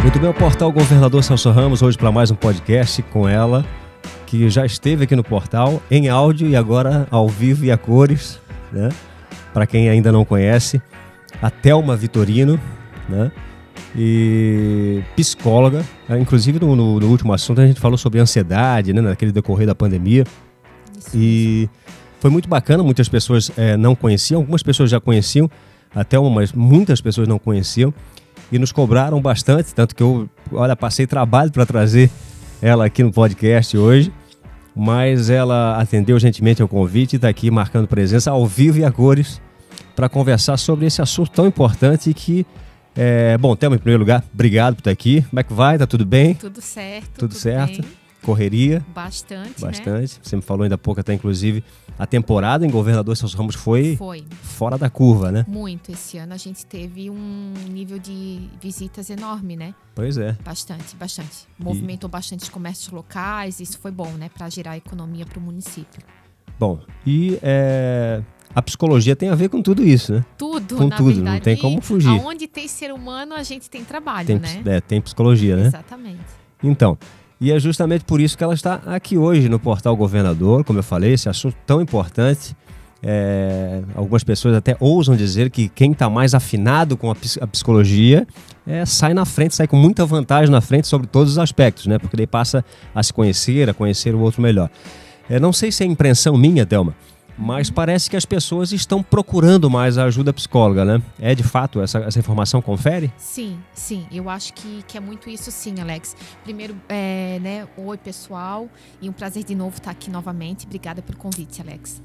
Muito bem, o portal Governador Celso Ramos, hoje para mais um podcast com ela, que já esteve aqui no portal, em áudio e agora ao vivo e a cores, né? Para quem ainda não conhece, a Thelma Vitorino, né? E psicóloga, inclusive no último assunto a gente falou sobre ansiedade, né? Naquele decorrer da pandemia. E foi muito bacana, muitas pessoas não conheciam, algumas pessoas já conheciam, a Thelma, mas muitas pessoas não conheciam. E nos cobraram bastante, tanto que eu, passei trabalho para trazer ela aqui no podcast hoje, mas ela atendeu gentilmente ao convite e está aqui marcando presença ao vivo e a cores para conversar sobre esse assunto tão importante que, bom, Thelma, em primeiro lugar, obrigado por estar aqui. Como é que vai? Tá tudo bem? Tudo certo. Tudo certo? Bem. Correria? Bastante, né? Você me falou ainda há pouco, até inclusive, a temporada em Governador Celso Ramos foi fora da curva, né? Muito. Esse ano a gente teve um nível de visitas enorme, né? Pois é. Bastante. Movimentou bastante os comércios locais, isso foi bom, né? Para gerar economia para o município. Bom, e a psicologia tem a ver com tudo isso, né? Tudo, com na tudo, verdade. Não tem como fugir. Aonde tem ser humano, a gente tem trabalho, né? Tem psicologia, né? Exatamente. Então, e é justamente por isso que ela está aqui hoje no Portal Governador, como eu falei, esse assunto tão importante. Algumas pessoas até ousam dizer que quem está mais afinado com a psicologia sai na frente, sai com muita vantagem na frente sobre todos os aspectos, né? Porque daí passa a se conhecer, a conhecer o outro melhor. Não sei se é impressão minha, Thelma, mas parece que as pessoas estão procurando mais a ajuda psicóloga, né? De fato, essa informação confere? Sim. Eu acho que é muito isso sim, Alex. Primeiro, oi pessoal, e um prazer de novo estar aqui novamente. Obrigada pelo convite, Alex.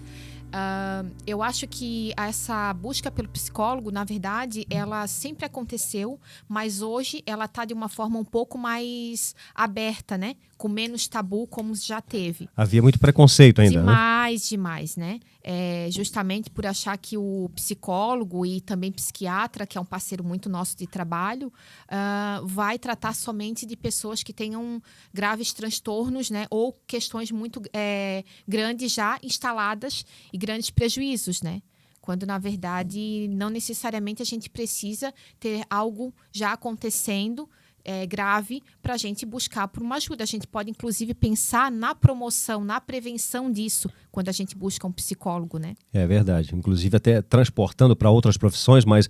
Eu acho que essa busca pelo psicólogo, na verdade, ela sempre aconteceu, mas hoje ela está de uma forma um pouco mais aberta, né? Com menos tabu, como já teve. Havia muito preconceito ainda, né? Demais, né? Justamente por achar que o psicólogo e também psiquiatra, que é um parceiro muito nosso de trabalho, vai tratar somente de pessoas que tenham graves transtornos, né? Ou questões muito grandes já instaladas e grandes prejuízos, né? Quando, na verdade, não necessariamente a gente precisa ter algo já acontecendo grave para a gente buscar por uma ajuda. A gente pode, inclusive, pensar na promoção, na prevenção disso, quando a gente busca um psicólogo, né? É verdade. Inclusive, até transportando para outras profissões, mas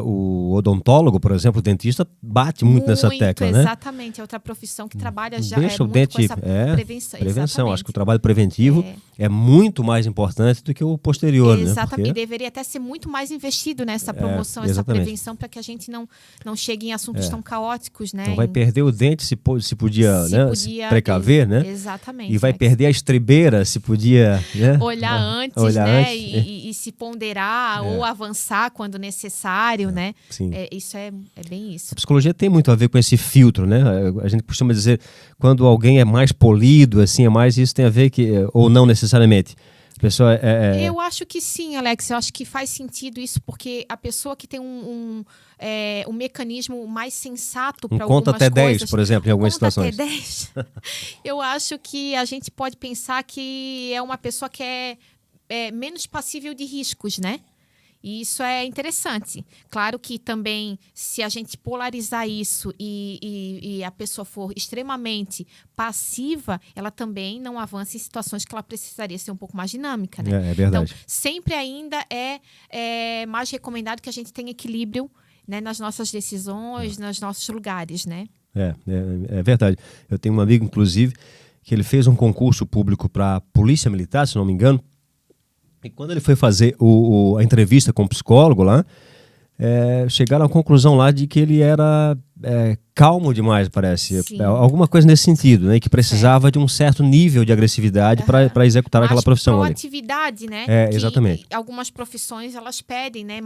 o odontólogo, por exemplo, o dentista, bate muito nessa tecla, né? Exatamente. É outra profissão que trabalha já Deixa o muito dente, com essa prevenção. Prevenção. Acho que o trabalho preventivo é muito mais importante do que o posterior, né? Exatamente. E deveria até ser muito mais investido nessa promoção, essa prevenção, para que a gente não chegue em assuntos tão caóticos, né? Então vai perder o dente se podia se precaver, né? Exatamente. E vai perder a estribeira se podia, né? Olhar antes, né? E se ponderar ou avançar quando necessário, né? Sim. Isso é bem isso. A psicologia tem muito a ver com esse filtro, né? A gente costuma dizer, quando alguém é mais polido, assim, isso tem a ver ou não necessariamente. Pessoa Eu acho que sim, Alex. Eu acho que faz sentido isso, porque a pessoa que tem um mecanismo mais sensato para algumas conta até coisas... 10, por exemplo, em algumas situações. Conta até 10. Eu acho que a gente pode pensar que é uma pessoa que é menos passível de riscos, né? E isso é interessante. Claro que também, se a gente polarizar isso e a pessoa for extremamente passiva, ela também não avança em situações que ela precisaria ser um pouco mais dinâmica, né? É verdade. Então, sempre ainda é mais recomendado que a gente tenha equilíbrio, né, nas nossas decisões, nos nossos lugares, né? É verdade. Eu tenho um amigo, inclusive, que ele fez um concurso público para a Polícia Militar, se não me engano. E quando ele foi fazer a entrevista com o psicólogo lá, chegaram à conclusão lá de que ele era calmo demais, parece. Alguma coisa nesse sentido, né? Que precisava de um certo nível de agressividade para executar aquela profissão. Proatividade, né? Exatamente. Algumas profissões, elas pedem, né?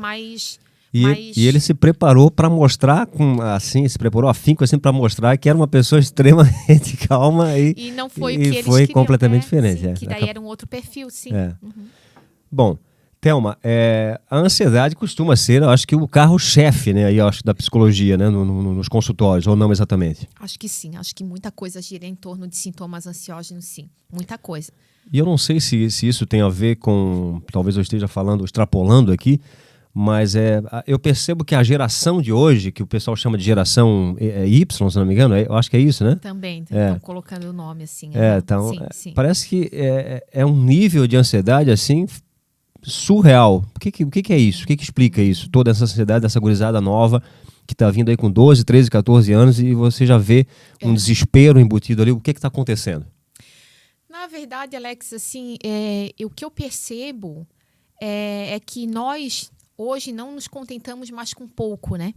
E ele se preparou para mostrar, se preparou afinco assim, para mostrar que era uma pessoa extremamente calma e não foi o que eles foi queriam, completamente diferente. Sim, que daí era um outro perfil, sim. Uhum. Bom, Thelma, a ansiedade costuma ser, eu acho que o carro-chefe, né, eu acho, da psicologia, né, nos consultórios, ou não exatamente? Acho que sim, acho que muita coisa gira em torno de sintomas ansiógenos, sim, muita coisa. E eu não sei se isso tem a ver com, talvez eu esteja extrapolando aqui, Mas eu percebo que a geração de hoje, que o pessoal chama de geração Y, se não me engano, eu acho que é isso, né? Também, estão colocando o nome assim. Então, sim. parece que é um nível de ansiedade assim surreal. O que é isso? O que explica isso? Toda essa ansiedade, essa gurizada nova que está vindo aí com 12, 13, 14 anos e você já vê um desespero embutido ali. O que está acontecendo? Na verdade, Alex, assim, o que eu percebo é que nós hoje não nos contentamos mais com pouco, né?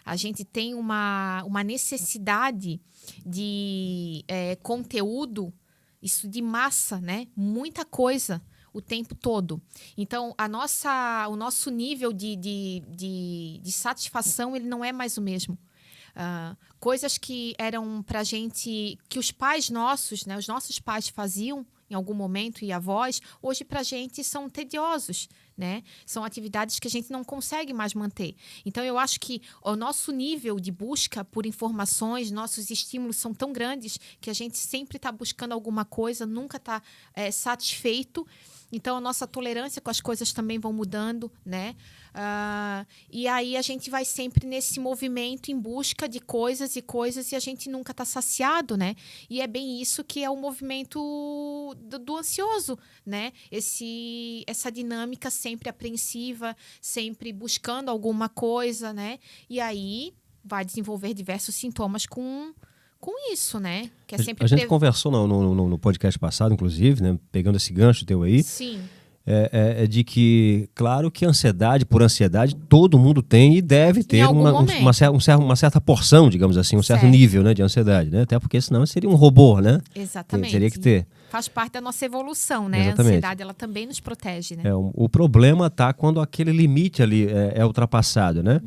A gente tem uma necessidade de conteúdo, isso de massa, né? Muita coisa o tempo todo. Então, o nosso nível de satisfação ele não é mais o mesmo. Coisas que eram pra gente, que os pais nossos, né, os nossos pais faziam em algum momento e avós, hoje pra gente são tediosos, né? São atividades que a gente não consegue mais manter. Então, eu acho que o nosso nível de busca por informações, nossos estímulos são tão grandes que a gente sempre está buscando alguma coisa, nunca está satisfeito. Então, a nossa tolerância com as coisas também vão mudando, né? E aí, a gente vai sempre nesse movimento em busca de coisas e a gente nunca está saciado, né? E é bem isso que é o movimento do ansioso, né? Essa dinâmica sempre apreensiva, sempre buscando alguma coisa, né? E aí, vai desenvolver diversos sintomas com isso, né? Que é sempre a gente conversou no podcast passado, inclusive, né? Pegando esse gancho teu aí. Sim. De que, claro que ansiedade por ansiedade todo mundo tem e deve ter uma certa porção, digamos assim, um certo nível, né, de ansiedade, né? Até porque senão seria um robô, né? Exatamente. Teria que ter. Faz parte da nossa evolução, né? Exatamente. A ansiedade, ela também nos protege, né? O problema está quando aquele limite ali é ultrapassado, né?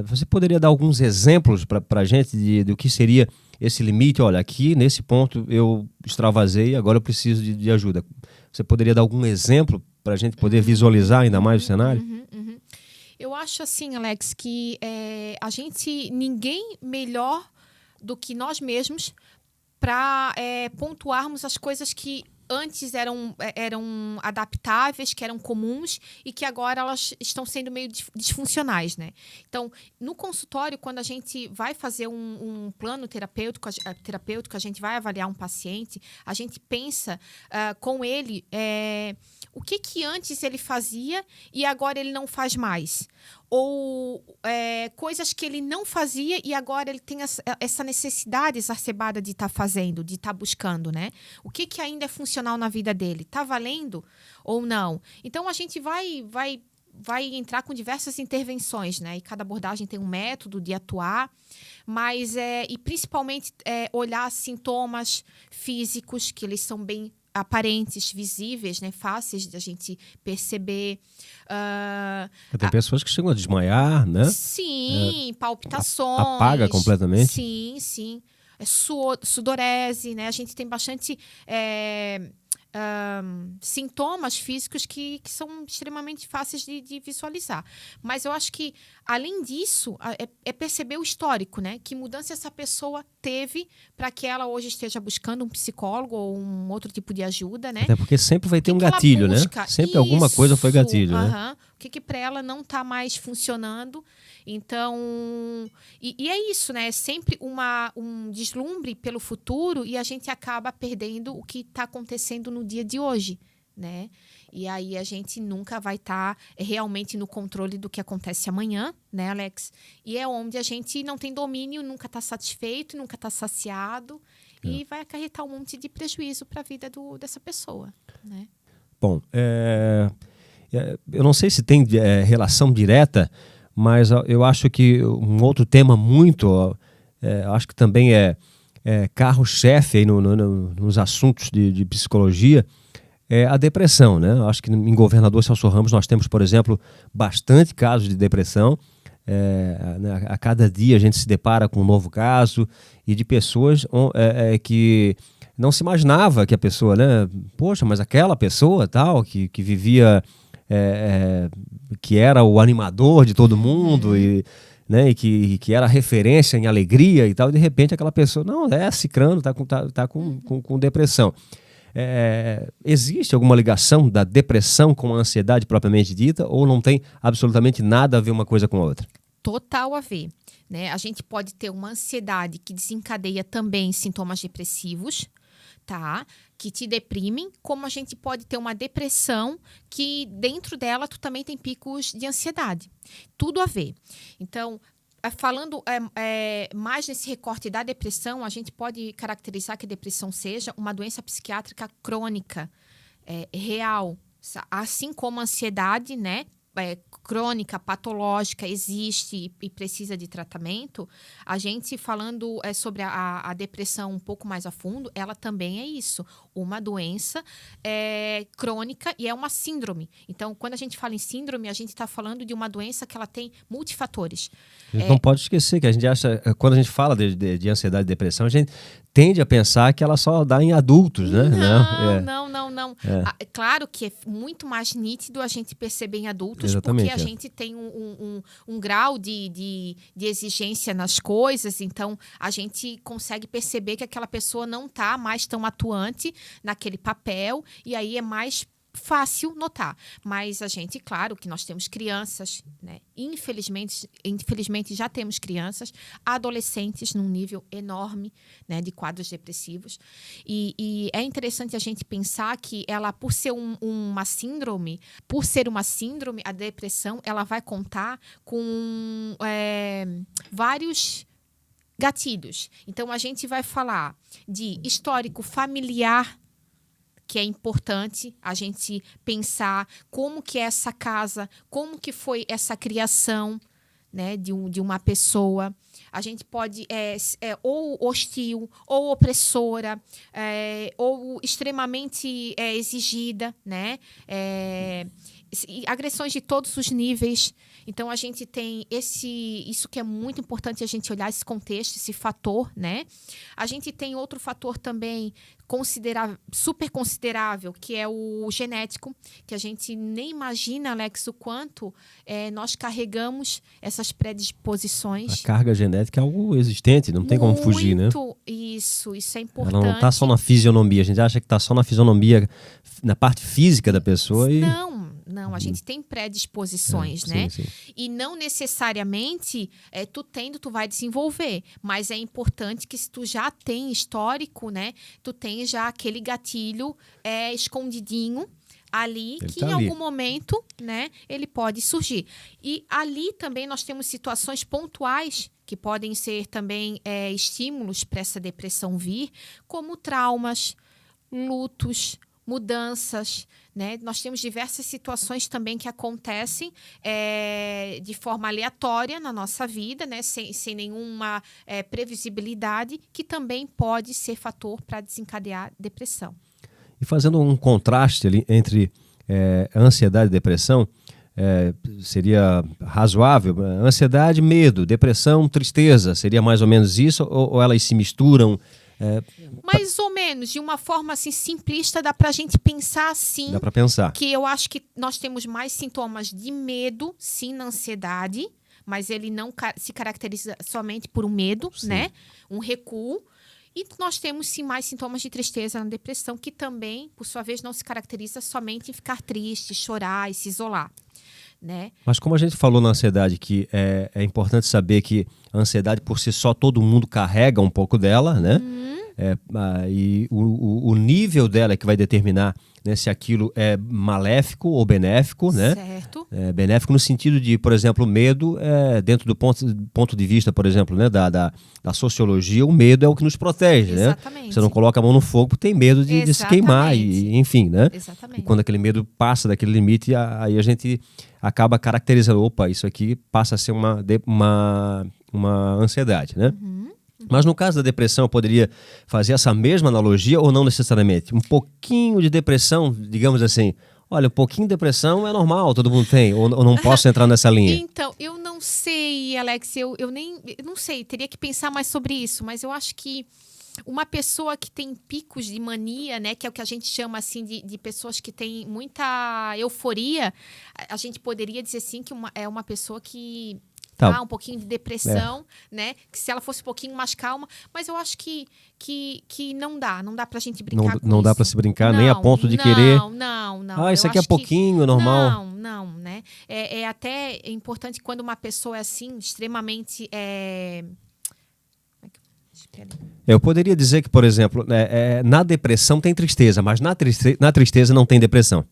Você poderia dar alguns exemplos para a gente do que seria esse limite? Olha, aqui nesse ponto eu extravasei, agora eu preciso de ajuda. Você poderia dar algum exemplo para a gente poder visualizar ainda mais o cenário? Eu acho assim, Alex, que ninguém melhor do que nós mesmos para pontuarmos as coisas que antes eram adaptáveis, que eram comuns e que agora elas estão sendo meio disfuncionais, né? Então, no consultório, quando a gente vai fazer um plano terapêutico, a gente vai avaliar um paciente, a gente pensa com ele o que antes ele fazia e agora ele não faz mais. Ou coisas que ele não fazia e agora ele tem essa necessidade exacerbada de estar fazendo, de estar buscando, né? O que ainda é funcional na vida dele? Está valendo ou não? Então, a gente vai entrar com diversas intervenções, né? E cada abordagem tem um método de atuar, mas e principalmente olhar sintomas físicos, que eles são bem aparentes, visíveis, né? Fáceis de a gente perceber. Tem pessoas que chegam a desmaiar, né? Sim, palpitações. Apaga completamente. Sim. Sudorese, né? A gente tem bastante sintomas físicos que são extremamente fáceis de visualizar. Mas eu acho que, além disso, é perceber o histórico, né? Que mudança essa pessoa teve para que ela hoje esteja buscando um psicólogo ou um outro tipo de ajuda, né? Até porque sempre vai ter um gatilho, né? Sempre alguma coisa foi gatilho, né? O que para ela não está mais funcionando. Então, e é isso, né? É sempre um deslumbre pelo futuro e a gente acaba perdendo o que está acontecendo no dia de hoje, né? E aí a gente nunca vai estar realmente no controle do que acontece amanhã, né, Alex? E é onde a gente não tem domínio, nunca está satisfeito, nunca está saciado e vai acarretar um monte de prejuízo para a vida dessa pessoa, né? Bom, eu não sei se tem relação direta, mas eu acho que um outro tema acho que também é carro-chefe aí nos assuntos de psicologia, é a depressão, né? Eu acho que em Governador Celso Ramos nós temos, por exemplo, bastante casos de depressão. A cada dia a gente se depara com um novo caso e de pessoas que não se imaginava que a pessoa, né? Poxa, mas aquela pessoa tal, que vivia... que era o animador de todo mundo e que era referência em alegria e tal, e de repente aquela pessoa, não, cicrano, tá com depressão. existe alguma ligação da depressão com a ansiedade propriamente dita ou não tem absolutamente nada a ver uma coisa com a outra? Total a ver, né? A gente pode ter uma ansiedade que desencadeia também sintomas depressivos, tá? Que te deprimem, como a gente pode ter uma depressão que dentro dela tu também tem picos de ansiedade. Tudo a ver. Então, falando mais nesse recorte da depressão, a gente pode caracterizar que a depressão seja uma doença psiquiátrica crônica, real, assim como a ansiedade, né? Crônica, patológica, existe e precisa de tratamento. A gente falando sobre a depressão um pouco mais a fundo, ela também é isso, uma doença crônica e é uma síndrome. Então, quando a gente fala em síndrome, a gente está falando de uma doença que ela tem multifatores. A gente não pode esquecer que a gente acha, quando a gente fala de ansiedade e depressão, a gente tende a pensar que ela só dá em adultos, né? Não. Claro que é muito mais nítido a gente perceber em adultos, exatamente, porque a gente tem um grau de exigência nas coisas, então a gente consegue perceber que aquela pessoa não está mais tão atuante naquele papel, e aí é mais fácil notar. Mas a gente, claro que nós temos crianças, né? Infelizmente já temos crianças, adolescentes num nível enorme, né, de quadros depressivos. E é interessante a gente pensar que ela, por ser uma síndrome, a depressão, ela vai contar com vários gatilhos. Então, a gente vai falar de histórico familiar, que é importante a gente pensar como que é essa casa, como que foi essa criação, né, de uma pessoa. A gente pode ou hostil, ou opressora, ou extremamente exigida, né? Agressões de todos os níveis. Então, a gente tem isso que é muito importante a gente olhar esse contexto, esse fator, né? A gente tem outro fator também super considerável, que é o genético, que a gente nem imagina, Alex, o quanto nós carregamos essas predisposições. A carga genética é algo existente, não tem como fugir, né? Isso é importante. Ela não está só na fisionomia, a gente acha que está só na fisionomia, na parte física da pessoa. Não, a gente tem predisposições, né? Sim. E não necessariamente tu vai desenvolver, mas é importante que se tu já tem histórico, né? Tu tem já aquele gatilho escondidinho ali, que em algum momento, né, ele pode surgir. E ali também nós temos situações pontuais que podem ser também estímulos para essa depressão vir, como traumas, lutos, mudanças, né? Nós temos diversas situações também que acontecem de forma aleatória na nossa vida, né? Sem nenhuma previsibilidade, que também pode ser fator para desencadear depressão. E fazendo um contraste ali entre ansiedade e depressão, seria razoável? Ansiedade, medo, depressão, tristeza, seria mais ou menos isso? Ou elas se misturam? Mais ou menos, de uma forma assim simplista, dá pra gente pensar assim. Dá pra pensar. Que eu acho que nós temos mais sintomas de medo, sim, na ansiedade, mas ele não se caracteriza somente por um medo, sim, né? Um recuo. E nós temos, sim, mais sintomas de tristeza na depressão, que também, por sua vez, não se caracteriza somente em ficar triste, chorar e se isolar, né? Mas como a gente falou na ansiedade, que é importante saber que a ansiedade por si só todo mundo carrega um pouco dela, né? E o nível dela é que vai determinar, né, se aquilo é maléfico ou benéfico, né? Certo. Benéfico no sentido de, por exemplo, o medo, dentro do ponto de vista, por exemplo, né, da sociologia, o medo é o que nos protege, exatamente, né? Você não coloca a mão no fogo, tem medo de se queimar, enfim, né? Exatamente. E quando aquele medo passa daquele limite, aí a gente acaba caracterizando, opa, isso aqui passa a ser uma ansiedade, né? Mas no caso da depressão, eu poderia fazer essa mesma analogia ou não necessariamente? Um pouquinho de depressão, digamos assim, olha, um pouquinho de depressão é normal, todo mundo tem, ou não posso entrar nessa linha? Então, eu não sei, Alex, eu não sei, teria que pensar mais sobre isso, mas eu acho que uma pessoa que tem picos de mania, né, que é o que a gente chama assim de pessoas que têm muita euforia, a gente poderia dizer assim que é uma pessoa que Tá. Um pouquinho de depressão, né? Que se ela fosse um pouquinho mais calma. Mas eu acho que não dá pra gente brincar com Não dá isso. pra se brincar nem a ponto de querer... Não. isso Eu aqui é acho pouquinho, normal. Não, né? É até importante quando uma pessoa é assim, extremamente... Espera aí. Eu poderia dizer que, por exemplo, na depressão tem tristeza, mas na tristeza não tem depressão.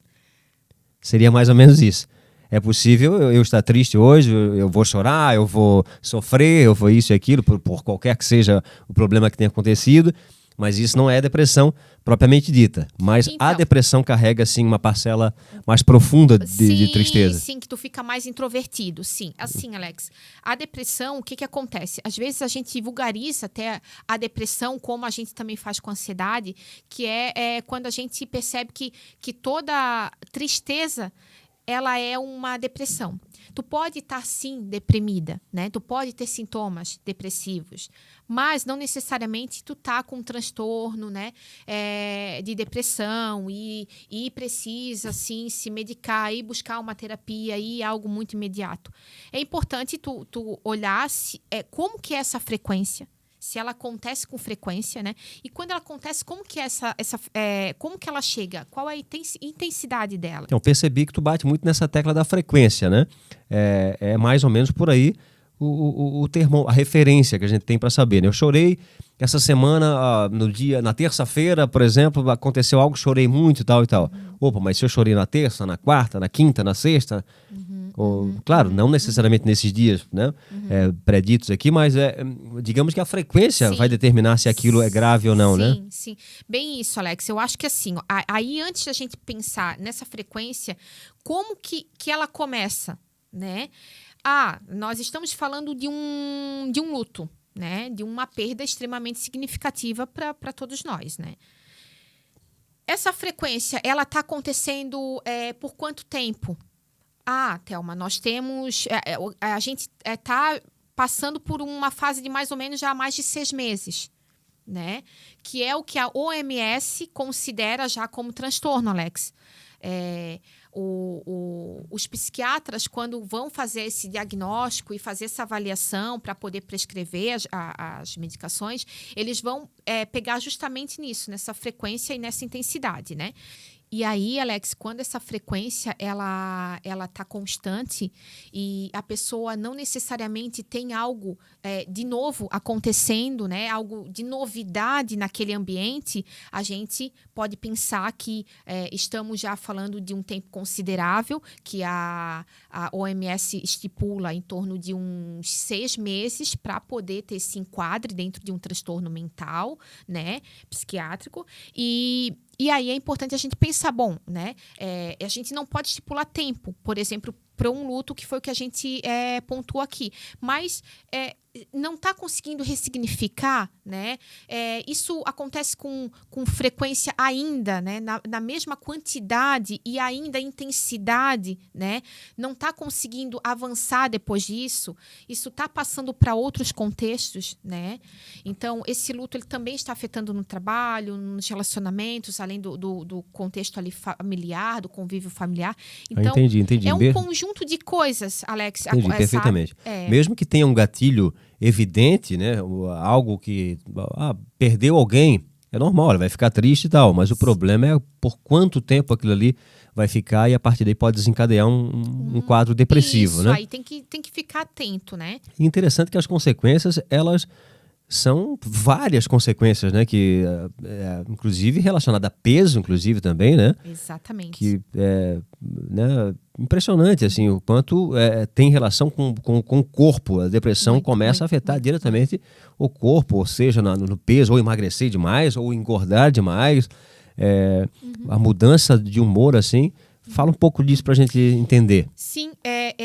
Seria mais ou menos isso. É possível eu estar triste hoje, eu vou chorar, eu vou sofrer, eu vou isso e aquilo, por qualquer que seja o problema que tenha acontecido, mas isso não é depressão propriamente dita. Mas Então, a depressão carrega, sim, uma parcela mais profunda de tristeza. Sim, que tu fica mais introvertido, sim. Assim, Alex, a depressão, o que acontece? Às vezes a gente vulgariza até a depressão, como a gente também faz com a ansiedade, que é quando a gente percebe que toda tristeza, ela é uma depressão. Tu pode estar, sim, deprimida, né? Tu pode ter sintomas depressivos, mas não necessariamente tu tá com um transtorno, né? De depressão e precisa, sim, se medicar e buscar uma terapia e algo muito imediato. É importante tu olhar como que é essa frequência, se ela acontece com frequência, né? E quando ela acontece, como que como que ela chega? Qual é a intensidade dela? Então, percebi que tu bate muito nessa tecla da frequência, né? É mais ou menos por aí o termo, a referência que a gente tem para saber, né? Eu chorei essa semana, na terça-feira, por exemplo, aconteceu algo, chorei muito e tal e tal. Opa, mas se eu chorei na terça, na quarta, na quinta, na sexta... Claro, não necessariamente nesses dias, né, preditos aqui, mas digamos que a frequência vai determinar se aquilo é grave ou não, né? Sim. Bem isso, Alex. Eu acho que assim, aí antes da gente pensar nessa frequência, como que ela começa, né? Nós estamos falando de um luto, né? De uma perda extremamente significativa para todos nós, né? Essa frequência, ela está acontecendo por quanto tempo? Thelma, nós temos... a gente está passando por uma fase de mais ou menos já mais de 6 meses, né? Que é o que a OMS considera já como transtorno, Alex. Os psiquiatras, quando vão fazer esse diagnóstico e fazer essa avaliação para poder prescrever as medicações, eles vão pegar justamente nisso, nessa frequência e nessa intensidade, né? E aí, Alex, quando essa frequência ela tá constante e a pessoa não necessariamente tem algo de novo acontecendo, né? Algo de novidade naquele ambiente, a gente pode pensar que estamos já falando de um tempo considerável, que a OMS estipula em torno de uns 6 meses para poder ter esse enquadre dentro de um transtorno mental, né? Psiquiátrico. E aí é importante a gente pensar, né? A gente não pode estipular tempo, por exemplo, para um luto, que foi o que a gente pontuou aqui. Mas não está conseguindo ressignificar, né? Isso acontece com frequência ainda, né? Na mesma quantidade e ainda intensidade, né? Não está conseguindo avançar depois disso. Isso está passando para outros contextos, né? Então, esse luto ele também está afetando no trabalho, nos relacionamentos, além do contexto ali familiar, do convívio familiar. Então, entendi. É um conjunto de coisas, Alex. Entendi, perfeitamente. Mesmo que tenha um gatilho evidente, né? Algo que perdeu alguém, é normal, ela vai ficar triste e tal, mas o problema é por quanto tempo aquilo ali vai ficar e a partir daí pode desencadear um quadro depressivo, isso, né? Aí tem que ficar atento, né? Interessante que as consequências, elas são várias consequências, né? Que, inclusive, relacionada a peso, inclusive, também, né? Exatamente. Que né, impressionante, assim, o quanto tem relação com o corpo. A depressão começa a afetar diretamente o corpo, ou seja, no peso, ou emagrecer demais, ou engordar demais. A mudança de humor, assim. Fala um pouco disso pra gente entender. Sim,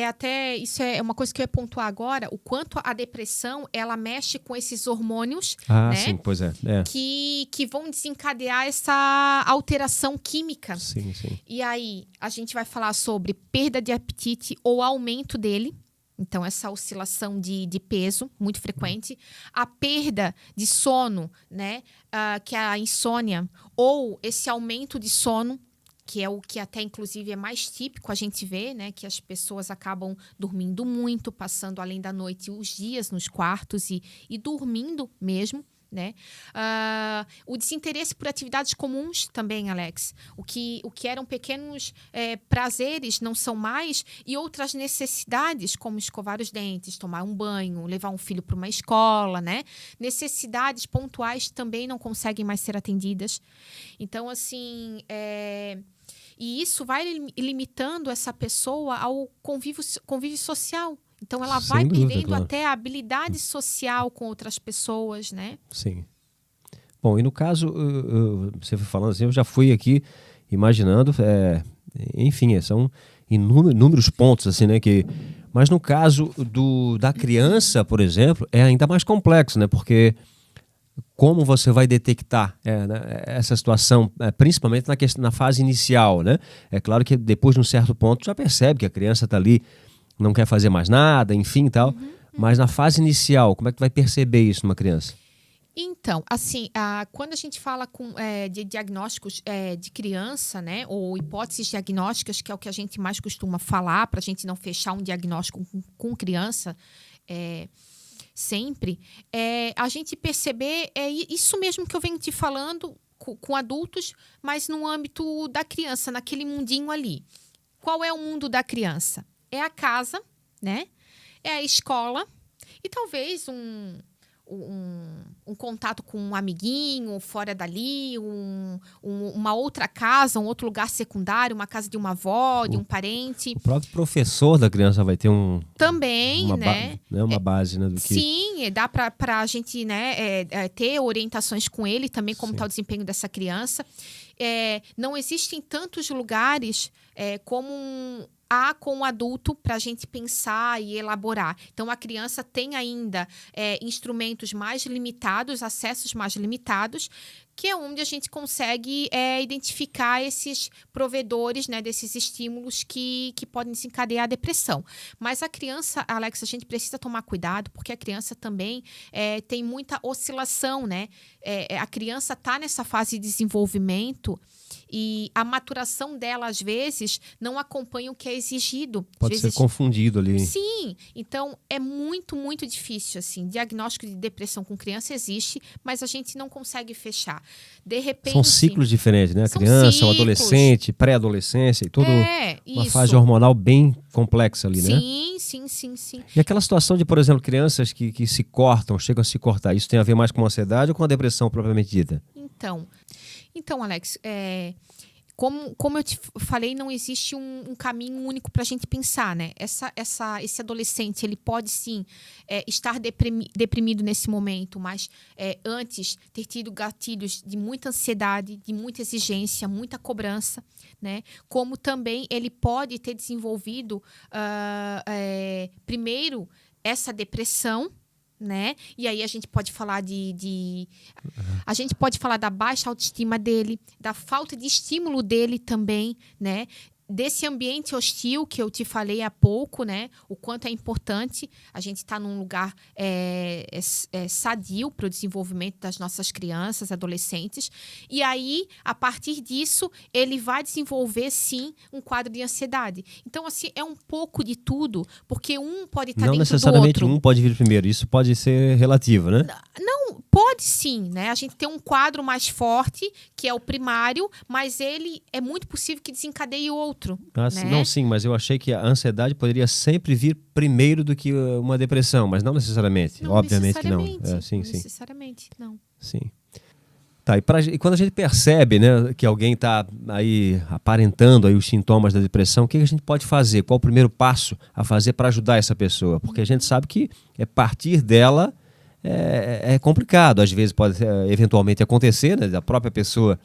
até isso é uma coisa que eu ia pontuar agora, o quanto a depressão, ela mexe com esses hormônios, né? Sim, pois é. Que vão desencadear essa alteração química. Sim. E aí, a gente vai falar sobre perda de apetite ou aumento dele. Então, essa oscilação de peso, muito frequente. A perda de sono, né? Que é a insônia. Ou esse aumento de sono, que é o que até inclusive é mais típico a gente vê, né? Que as pessoas acabam dormindo muito, passando além da noite os dias nos quartos e dormindo mesmo. Né? O desinteresse por atividades comuns também, Alex. O que eram pequenos prazeres não são mais, e outras necessidades, como escovar os dentes, tomar um banho, levar um filho para uma escola, né? Necessidades pontuais também não conseguem mais ser atendidas. Então, assim, e isso vai limitando essa pessoa ao convívio social. Então, ela vai perdendo até a habilidade social com outras pessoas, né? Sim. Bom, e no caso, você foi falando assim, eu já fui aqui imaginando, enfim, são inúmeros pontos, assim, né? Mas no caso da criança, por exemplo, é ainda mais complexo, né? Porque como você vai detectar né, essa situação, principalmente na fase inicial, né? É claro que depois de um certo ponto já percebe que a criança está ali, não quer fazer mais nada, enfim e tal. Mas na fase inicial, como é que tu vai perceber isso numa criança? Então, assim, quando a gente fala de diagnósticos de criança, né, ou hipóteses diagnósticas, que é o que a gente mais costuma falar, para a gente não fechar um diagnóstico com criança, sempre, a gente perceber isso mesmo que eu venho te falando com adultos, mas no âmbito da criança, naquele mundinho ali. Qual é o mundo da criança? É a casa, né? É a escola e talvez um contato com um amiguinho fora dali, uma outra casa, um outro lugar secundário, uma casa de uma avó, de um parente. O próprio professor da criança vai ter também, uma base, né, do que... Sim, dá para a gente, né, ter orientações com ele também, como está o desempenho dessa criança. Não existem tantos lugares como há com o adulto para a gente pensar e elaborar. Então, a criança tem ainda instrumentos mais limitados, acessos mais limitados, que é onde a gente consegue identificar esses provedores, né, desses estímulos que podem desencadear a depressão. Mas a criança, Alex, a gente precisa tomar cuidado, porque a criança também tem muita oscilação, né? A criança está nessa fase de desenvolvimento e a maturação dela, às vezes, não acompanha o que é exigido. Pode ser confundido ali. Sim. Então, é muito, muito difícil, assim. Diagnóstico de depressão com criança existe, mas a gente não consegue fechar. De repente... São ciclos diferentes, né? A criança, o adolescente, pré-adolescência e toda uma fase hormonal bem complexa ali, né? Sim. E aquela situação de, por exemplo, crianças que se cortam, chegam a se cortar, isso tem a ver mais com a ansiedade ou com a depressão propriamente dita? Então, Alex, como eu te falei, não existe um caminho único para a gente pensar, né? Esse adolescente, ele pode sim estar deprimido nesse momento, mas antes ter tido gatilhos de muita ansiedade, de muita exigência, muita cobrança, né? Como também ele pode ter desenvolvido primeiro essa depressão, né? E aí a gente pode falar a gente pode falar da baixa autoestima dele, da falta de estímulo dele também, né? Desse ambiente hostil que eu te falei há pouco, né? O quanto é importante a gente estar num lugar sadio para o desenvolvimento das nossas crianças, adolescentes. E aí, a partir disso, ele vai desenvolver, sim, um quadro de ansiedade. Então, assim, é um pouco de tudo, porque um pode estar dentro do outro. Não necessariamente um pode vir primeiro, isso pode ser relativo, né? Não, pode sim, né? A gente tem um quadro mais forte, que é o primário, mas ele é muito possível que desencadeie o outro. Né? Não, sim, mas eu achei que a ansiedade poderia sempre vir primeiro do que uma depressão, mas não necessariamente. Obviamente que não. Necessariamente, não. Sim. Tá, e quando a gente percebe, né, que alguém está aí aparentando aí os sintomas da depressão, o que a gente pode fazer? Qual o primeiro passo a fazer para ajudar essa pessoa? Porque a gente sabe que partir dela é complicado. Às vezes pode eventualmente acontecer, né, da própria pessoa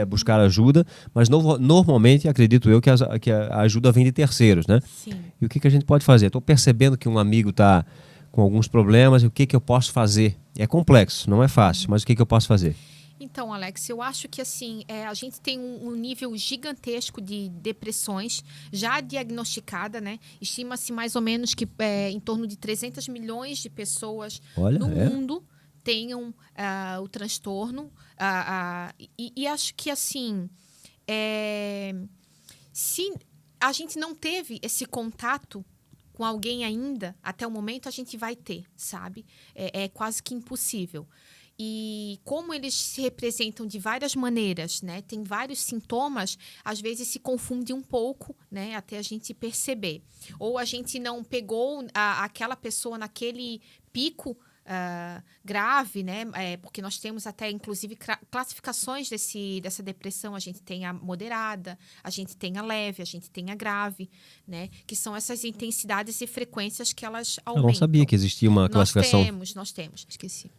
buscar ajuda, mas normalmente acredito eu que a ajuda vem de terceiros, né? Sim. E o que a gente pode fazer? Estou percebendo que um amigo está com alguns problemas, e o que eu posso fazer? É complexo, não é fácil, mas o que eu posso fazer? Então, Alex, eu acho que assim, a gente tem um nível gigantesco de depressões já diagnosticada, né? Estima-se mais ou menos que em torno de 300 milhões de pessoas no mundo tenham o transtorno. E acho que, assim, se a gente não teve esse contato com alguém ainda, até o momento a gente vai ter, sabe? É quase que impossível. E como eles se representam de várias maneiras, né? Tem vários sintomas, às vezes se confunde um pouco, né? Até a gente perceber. Ou a gente não pegou aquela pessoa naquele pico grave, né? Porque nós temos até, inclusive, classificações dessa depressão. A gente tem a moderada, a gente tem a leve, a gente tem a grave, né? Que são essas intensidades e frequências que elas aumentam. Eu não sabia que existia uma classificação. Nós temos. Esqueci.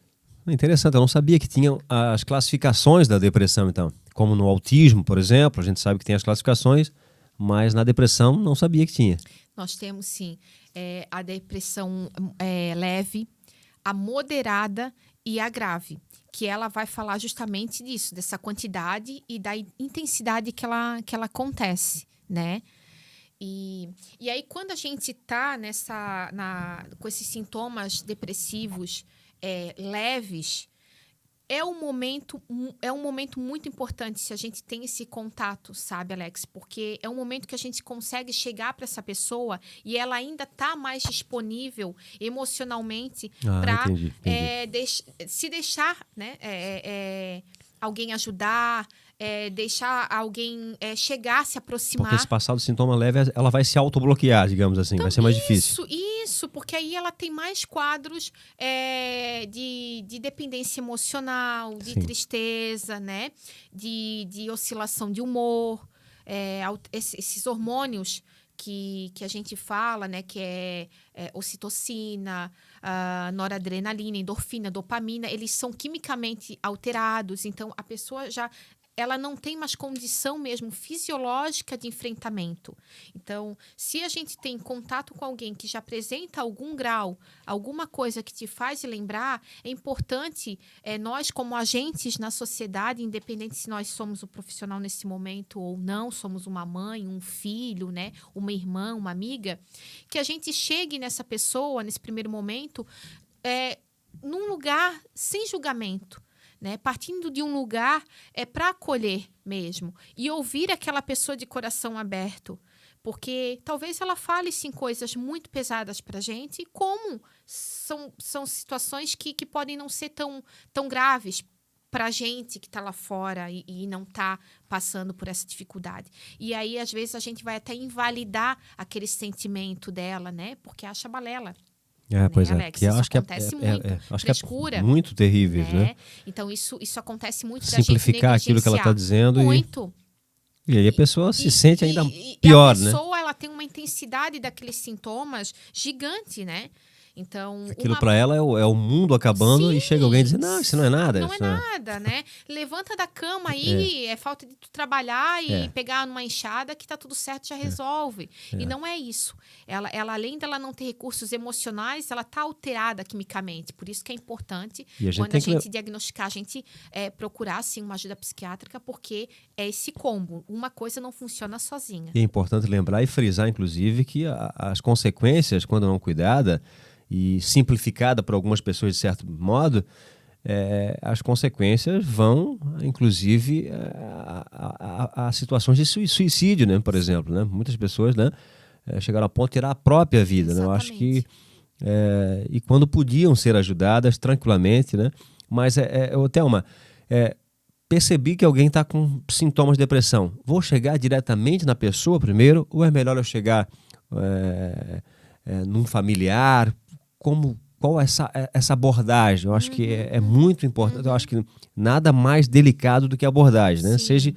Interessante, eu não sabia que tinham as classificações da depressão, então. Como no autismo, por exemplo, a gente sabe que tem as classificações, mas na depressão não sabia que tinha. Nós temos, sim, a depressão leve, a moderada e a grave, que ela vai falar justamente disso, dessa quantidade e da intensidade que ela acontece, né? E aí, quando a gente está com esses sintomas depressivos leves, é um momento muito importante se a gente tem esse contato, sabe, Alex? Porque é um momento que a gente consegue chegar para essa pessoa e ela ainda está mais disponível emocionalmente para se deixar, né, alguém ajudar, deixar alguém chegar, se aproximar. Porque se passar do sintoma leve, ela vai se autobloquear, digamos assim, então, vai ser mais difícil. Isso, porque aí ela tem mais quadros de dependência emocional, de tristeza, né? De oscilação de humor, esses hormônios que a gente fala, né, que é ocitocina, noradrenalina, endorfina, dopamina, eles são quimicamente alterados, então a pessoa ela não tem mais condição mesmo fisiológica de enfrentamento. Então, se a gente tem contato com alguém que já apresenta algum grau, alguma coisa que te faz lembrar, é importante nós, como agentes na sociedade, independente se nós somos o profissional nesse momento ou não, somos uma mãe, um filho, né, uma irmã, uma amiga, que a gente chegue nessa pessoa, nesse primeiro momento, num lugar sem julgamento. Né? Partindo de um lugar para acolher mesmo e ouvir aquela pessoa de coração aberto, porque talvez ela fale sim coisas muito pesadas para a gente, como são situações que podem não ser tão graves para a gente que está lá fora e não está passando por essa dificuldade. E aí, às vezes, a gente vai até invalidar aquele sentimento dela, né? Porque acha balela. Pois né, Alex? Que isso acho acontece muito. Acho frescura, que é muito terríveis, né? Então, isso acontece muito. Simplificar aquilo que ela está dizendo. Muito. E aí a pessoa se sente ainda pior, né? A pessoa, ela tem uma intensidade daqueles sintomas gigante, né? Então, aquilo para ela é o mundo acabando. Sim, e chega alguém dizendo, não, isso não é nada. Não é nada, né? Levanta da cama aí, é falta de tu trabalhar e pegar numa enxada que tá tudo certo, já resolve. E não é isso. Ela, além dela não ter recursos emocionais, ela tá alterada quimicamente. Por isso que é importante, quando a gente diagnosticar, a gente procurar, sim, uma ajuda psiquiátrica, porque é esse combo. Uma coisa não funciona sozinha. E é importante lembrar e frisar, inclusive, que as consequências, quando não cuidada, e simplificada por algumas pessoas de certo modo, as consequências vão, inclusive, a situações de suicídio, né? Por exemplo, né? Muitas pessoas, né, chegaram a ponto de tirar a própria vida. Né? Eu acho que e quando podiam ser ajudadas tranquilamente, né? Mas Thelma, percebi que alguém está com sintomas de depressão. Vou chegar diretamente na pessoa primeiro, ou é melhor eu chegar num familiar? Qual é essa abordagem? Eu acho que é muito importante. Eu acho que nada mais delicado do que a abordagem, né? Seja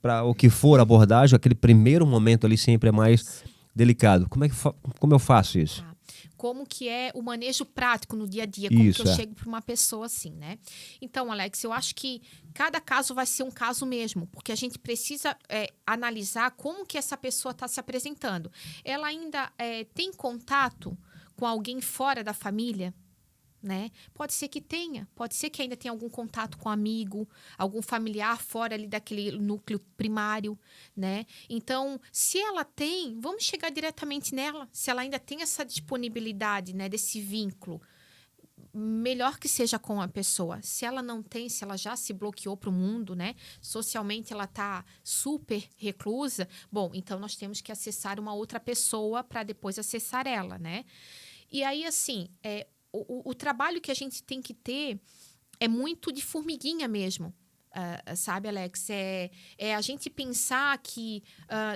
para o que for a abordagem, aquele primeiro momento ali sempre é mais delicado. Como eu faço isso? Como que é o manejo prático no dia a dia, como que eu chego para uma pessoa assim, né? Então, Alex, eu acho que cada caso vai ser um caso mesmo, porque a gente precisa analisar como que essa pessoa está se apresentando. Ela ainda tem contato com alguém fora da família, né? Pode ser que tenha, pode ser que ainda tenha algum contato com um amigo, algum familiar fora ali daquele núcleo primário, né? Então, se ela tem, vamos chegar diretamente nela, se ela ainda tem essa disponibilidade, né, desse vínculo. melhor que seja com a pessoa. Se ela não tem, se ela já se bloqueou para o mundo, né? Socialmente ela está super reclusa, bom, então nós temos que acessar uma outra pessoa para depois acessar ela, né? E aí, assim, o trabalho que a gente tem que ter é muito de formiguinha mesmo. Sabe, Alex? É a gente pensar que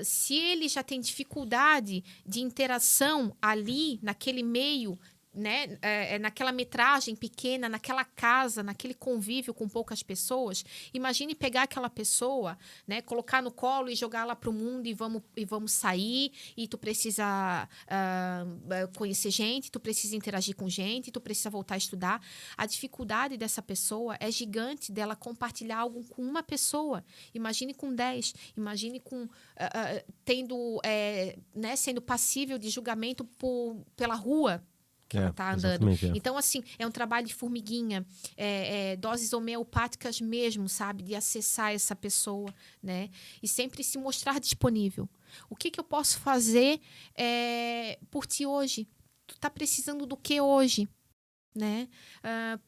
se ele já tem dificuldade de interação ali, naquele meio, né, naquela metragem pequena, naquela casa, naquele convívio com poucas pessoas, imagine pegar aquela pessoa, né, colocar no colo e jogar ela para o mundo e vamos sair, e tu precisa conhecer gente, tu precisa interagir com gente, tu precisa voltar a estudar. A dificuldade dessa pessoa é gigante dela compartilhar algo com uma pessoa. Imagine com 10, imagine com né, sendo passível de julgamento pela rua que ela está andando. Então, assim, é um trabalho de formiguinha, doses homeopáticas mesmo, sabe? De acessar essa pessoa, né? E sempre se mostrar disponível. O que eu posso fazer por ti hoje? Tu tá precisando do que hoje? Né?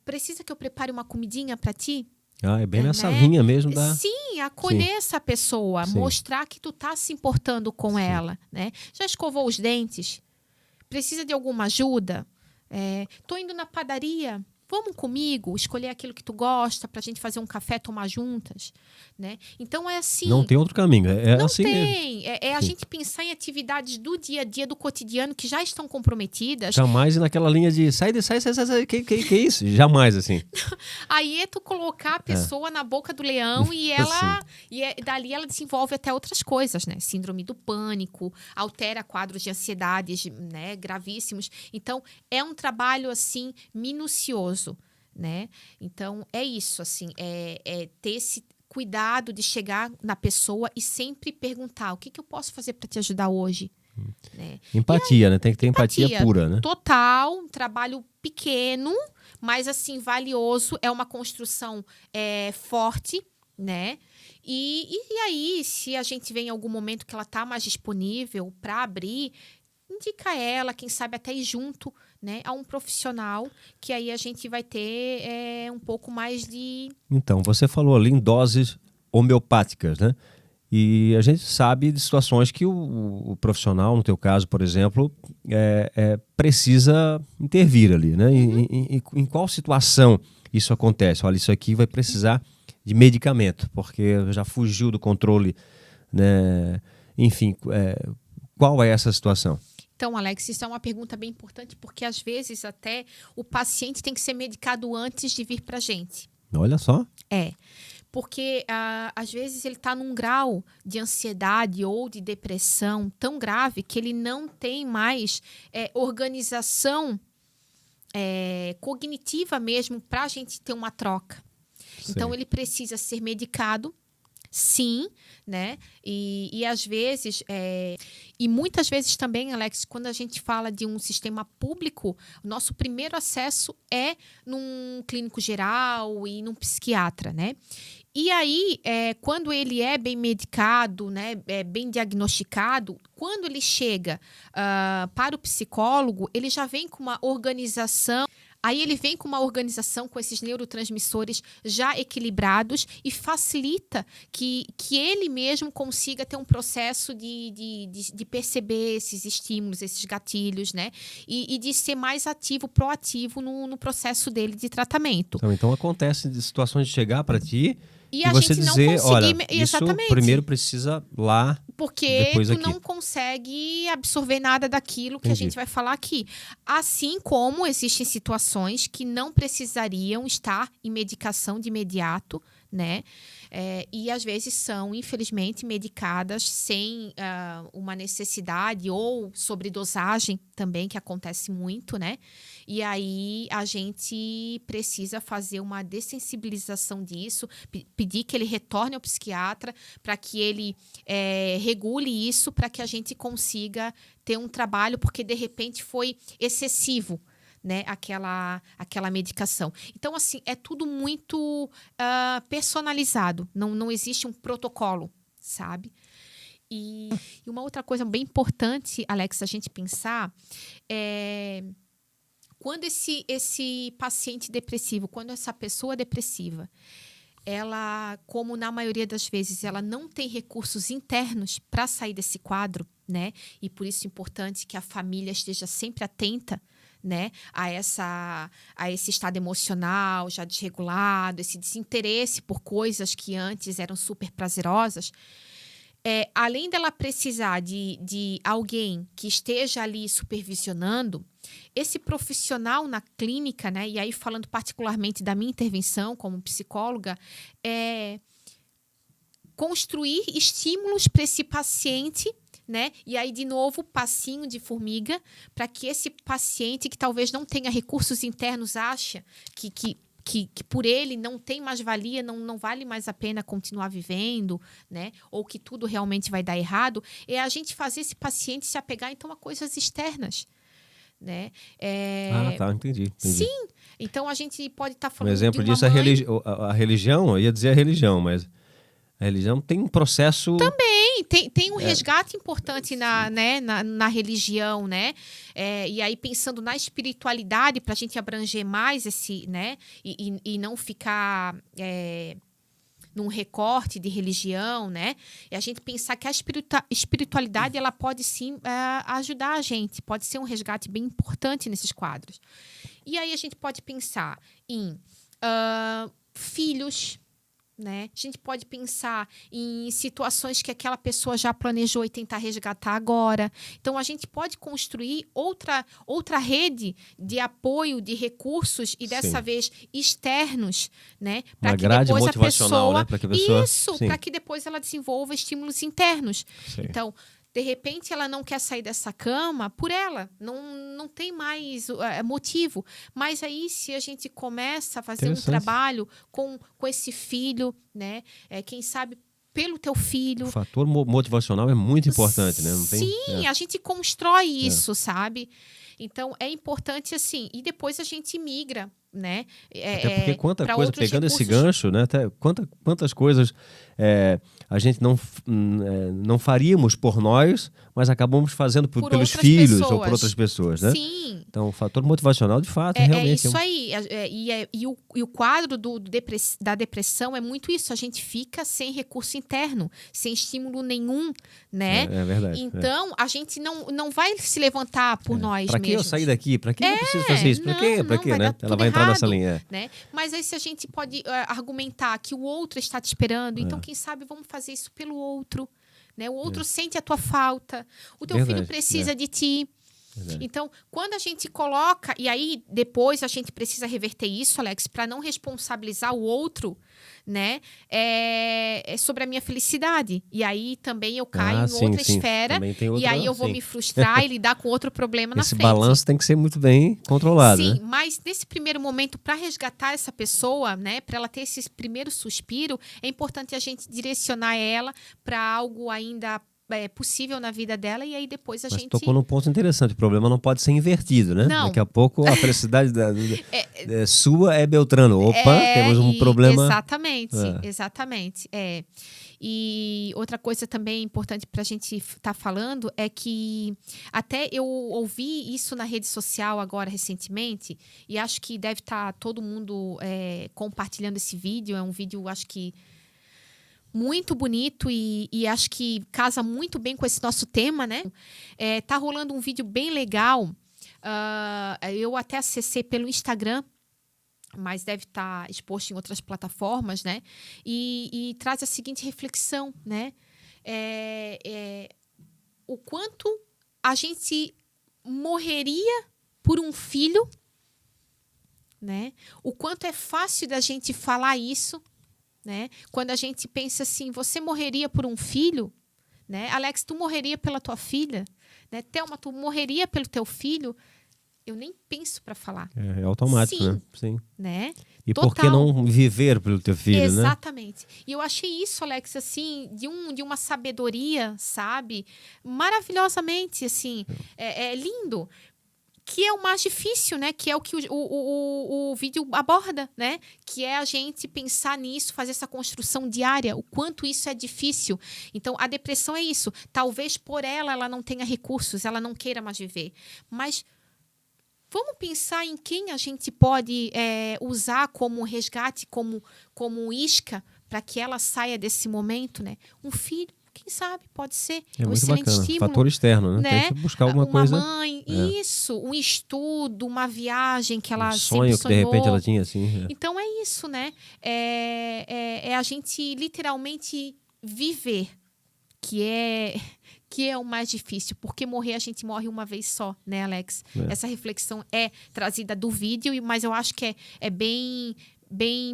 Precisa que eu prepare uma comidinha para ti? É bem nessa linha mesmo da... Sim, acolher essa pessoa, mostrar que tu tá se importando com ela, né? Já escovou os dentes? Precisa de alguma ajuda? Tô indo na padaria, vamos comigo escolher aquilo que tu gosta pra gente fazer um café, tomar juntas, né? Então é assim. Não tem outro caminho, não assim tem. mesmo. A gente pensar em atividades do dia a dia, do cotidiano, que já estão comprometidas. Jamais ir naquela linha de sai, que é isso? Jamais, assim. Aí é tu colocar a pessoa na boca do leão e ela dali ela desenvolve até outras coisas, né? Síndrome do pânico, altera quadros de ansiedades, né, gravíssimos. Então, é um trabalho, assim, minucioso, né? Então, é isso, assim, ter esse cuidado de chegar na pessoa e sempre perguntar o que eu posso fazer para te ajudar hoje? Né? Empatia, né? Tem que ter empatia pura, né? Total, um trabalho pequeno, mas assim, valioso, é uma construção forte, né? E aí, se a gente vê em algum momento que ela tá mais disponível para abrir, indica ela, quem sabe até ir junto, né, a um profissional, que aí a gente vai ter um pouco mais de... Então, você falou ali em doses homeopáticas, né? E a gente sabe de situações que o profissional, no teu caso, por exemplo, precisa intervir ali, né? Em qual situação isso acontece? Olha, isso aqui vai precisar de medicamento, porque já fugiu do controle, né? Enfim, qual é essa situação? Então, Alex, isso é uma pergunta bem importante, porque às vezes até o paciente tem que ser medicado antes de vir para a gente. Olha só. Porque às vezes ele está num grau de ansiedade ou de depressão tão grave que ele não tem mais organização cognitiva mesmo para a gente ter uma troca. Sim. Então, ele precisa ser medicado, sim, né? E às vezes, e muitas vezes também, Alex, quando a gente fala de um sistema público, o nosso primeiro acesso é num clínico geral e num psiquiatra, né? E aí, quando ele é bem medicado, né, bem diagnosticado, quando ele chega para o psicólogo, ele já vem com uma organização. Aí ele vem com uma organização com esses neurotransmissores já equilibrados e facilita que ele mesmo consiga ter um processo de perceber esses estímulos, esses gatilhos, né? E de ser mais ativo, proativo no processo dele de tratamento. Então acontece de situações de chegar para ti e você gente dizer, não conseguir... olha, Exatamente. Isso primeiro precisa lá, porque depois tu aqui. não consegue absorver nada daquilo que a gente vai falar aqui. Assim como existem situações que não precisariam estar em medicação de imediato, né? E às vezes são, infelizmente, medicadas sem uma necessidade ou sobredosagem também, que acontece muito, né? E aí a gente precisa fazer uma dessensibilização disso, pedir que ele retorne ao psiquiatra para que ele regule isso, para que a gente consiga ter um trabalho, porque de repente foi excessivo, né, aquela medicação. Então, assim, é tudo muito personalizado. Não existe um protocolo, sabe? E uma outra coisa bem importante, Alex, a gente pensar Quando esse paciente depressivo, quando essa pessoa depressiva, ela, como na maioria das vezes, ela não tem recursos internos para sair desse quadro, né? E por isso é importante que a família esteja sempre atenta, né, a esse estado emocional já desregulado, esse desinteresse por coisas que antes eram super prazerosas. Além dela precisar de alguém que esteja ali supervisionando, esse profissional na clínica, né, e aí falando particularmente da minha intervenção como psicóloga, construir estímulos para esse paciente, né? E aí, de novo, passinho de formiga, para que esse paciente que talvez não tenha recursos internos acha que por ele não tem mais valia, não vale mais a pena continuar vivendo, né? Ou que tudo realmente vai dar errado, é a gente fazer esse paciente se apegar, então, a coisas externas, né? Tá, entendi. Sim, então a gente pode estar falando um exemplo de uma disso é a religião, eu ia dizer a religião, mas a religião tem um processo... Também, tem um resgate importante na religião, né? E aí, pensando na espiritualidade, para a gente abranger mais esse, né? E não ficar num recorte de religião, né? E a gente pensar que a espiritualidade, ela pode sim ajudar a gente, pode ser um resgate bem importante nesses quadros. E aí a gente pode pensar em filhos, né? A gente pode pensar em situações que aquela pessoa já planejou e tentar resgatar agora. Então, a gente pode construir outra rede de apoio, de recursos e dessa vez externos, né? Para que depois a pessoa, né? Para que depois ela desenvolva estímulos internos. Sim. Então, de repente, ela não quer sair dessa cama por ela. Não tem mais motivo. Mas aí, se a gente começa a fazer um trabalho com esse filho, né? Quem sabe pelo teu filho. O fator motivacional é muito importante, né? Sim, a gente constrói isso, sabe? Então, é importante assim. E depois a gente migra, né? Até porque quanta coisa, pegando esse gancho, né? Até quantas coisas a gente não faríamos por nós, mas acabamos fazendo pelos filhos ou por outras pessoas, né? Sim. Então, o fator motivacional, de fato, realmente... É isso aí. E o quadro da depressão é muito isso. A gente fica sem recurso interno, sem estímulo nenhum, né? É verdade. Então, a gente não vai se levantar por nós mesmos. Para que eu sair daqui? Para que eu preciso fazer isso? Para quê, né? Ela vai entrar nessa linha. Né? Mas aí, se a gente pode argumentar que o outro está te esperando, então, quem sabe, vamos fazer isso pelo outro. Né? O outro sente a tua falta. O teu filho precisa de ti. Verdade. Então, quando a gente coloca... E aí, depois, a gente precisa reverter isso, Alex, para não responsabilizar o outro, né? Sobre a minha felicidade. E aí, também eu caio em outra esfera. E aí, eu vou me frustrar e lidar com outro problema na frente. Esse balanço tem que ser muito bem controlado, Sim, né? mas nesse primeiro momento, para resgatar essa pessoa, né? Para ela ter esse primeiro suspiro, é importante a gente direcionar ela para algo ainda... possível na vida dela, e aí depois a gente... tocou num ponto interessante, o problema não pode ser invertido, né? Não. Daqui a pouco a felicidade sua é Beltrano. Opa, temos um problema... Exatamente. E outra coisa também importante para a gente estar falando é que até eu ouvi isso na rede social agora recentemente, e acho que deve estar todo mundo compartilhando esse vídeo. É um vídeo, acho que muito bonito e acho que casa muito bem com esse nosso tema, né? Tá rolando um vídeo bem legal. Eu até acessei pelo Instagram, mas deve estar exposto em outras plataformas, né? E traz a seguinte reflexão, né? O quanto a gente morreria por um filho, né? O quanto é fácil da gente falar isso, né? Quando a gente pensa assim, você morreria por um filho? Né? Alex, tu morreria pela tua filha? Né? Thelma, tu morreria pelo teu filho? Eu nem penso para falar. É automático, sim, né? Sim. Né? E total. Por que não viver pelo teu filho, Exatamente. Né? E eu achei isso, Alex, assim, de uma sabedoria, sabe? Maravilhosamente, assim, é lindo. Que é o mais difícil, né? Que é o que o vídeo aborda, né? Que é a gente pensar nisso, fazer essa construção diária, o quanto isso é difícil. Então, a depressão é isso. Talvez por ela não tenha recursos, ela não queira mais viver. Mas vamos pensar em quem a gente pode usar como resgate, como isca, para que ela saia desse momento, né? Um filho, quem sabe, pode ser um muito excelente bacana. estímulo. Fator externo, né? Tem que buscar alguma coisa. Uma mãe, isso, um estudo, uma viagem que ela Um sonho sempre sonhou. que de repente ela tinha, assim. Então é isso, né? É a gente literalmente viver, que é o mais difícil, porque morrer a gente morre uma vez só, né, Alex? Essa reflexão é trazida do vídeo, mas eu acho que é bem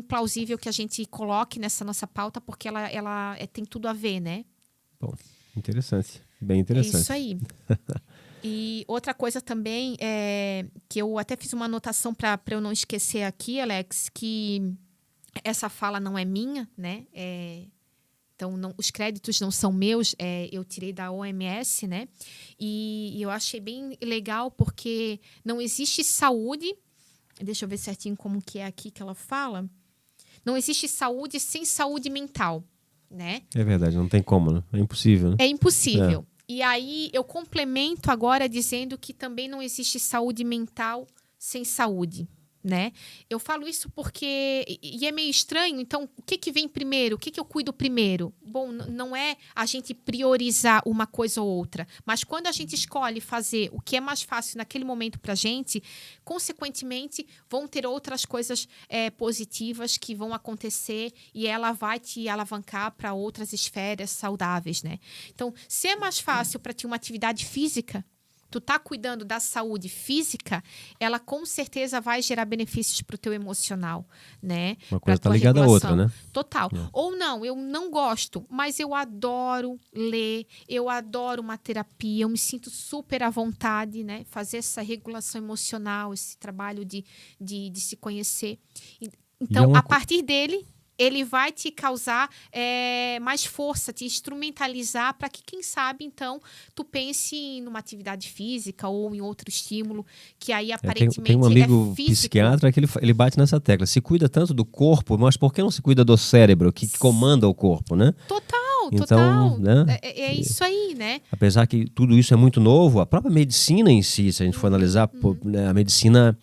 plausível que a gente coloque nessa nossa pauta, porque ela tem tudo a ver, né? Bom, interessante, bem interessante. É isso aí. E outra coisa também, que eu até fiz uma anotação para eu não esquecer aqui, Alex, que essa fala não é minha, né? Então, os créditos não são meus, eu tirei da OMS, né? E eu achei bem legal porque não existe saúde. Deixa eu ver certinho como que é aqui que ela fala. Não existe saúde sem saúde mental, né? É verdade, não tem como, né? É impossível, né? É impossível. E aí eu complemento agora dizendo que também não existe saúde mental sem saúde, né? Eu falo isso porque... E é meio estranho, então, o que vem primeiro? O que eu cuido primeiro? Bom, não é a gente priorizar uma coisa ou outra, mas quando a gente escolhe fazer o que é mais fácil naquele momento pra gente, consequentemente, vão ter outras coisas positivas que vão acontecer e ela vai te alavancar para outras esferas saudáveis, né? Então, se é mais fácil para ti uma atividade física, tu tá cuidando da saúde física, ela com certeza vai gerar benefícios pro teu emocional, né? Uma coisa tá ligada à outra, né? Total. Ou não, eu não gosto, mas eu adoro ler, eu adoro uma terapia, eu me sinto super à vontade, né? Fazer essa regulação emocional, esse trabalho de se conhecer. Então, a partir dele, ele vai te causar mais força, te instrumentalizar para que, quem sabe, então, tu pense numa atividade física ou em outro estímulo, que aí aparentemente tem um amigo físico. psiquiatra que ele bate nessa tecla. Se cuida tanto do corpo, mas por que não se cuida do cérebro, que comanda o corpo, né? Total, então, total. Né? É isso aí, né? Apesar que tudo isso é muito novo, a própria medicina em si, se a gente for analisar, né, a medicina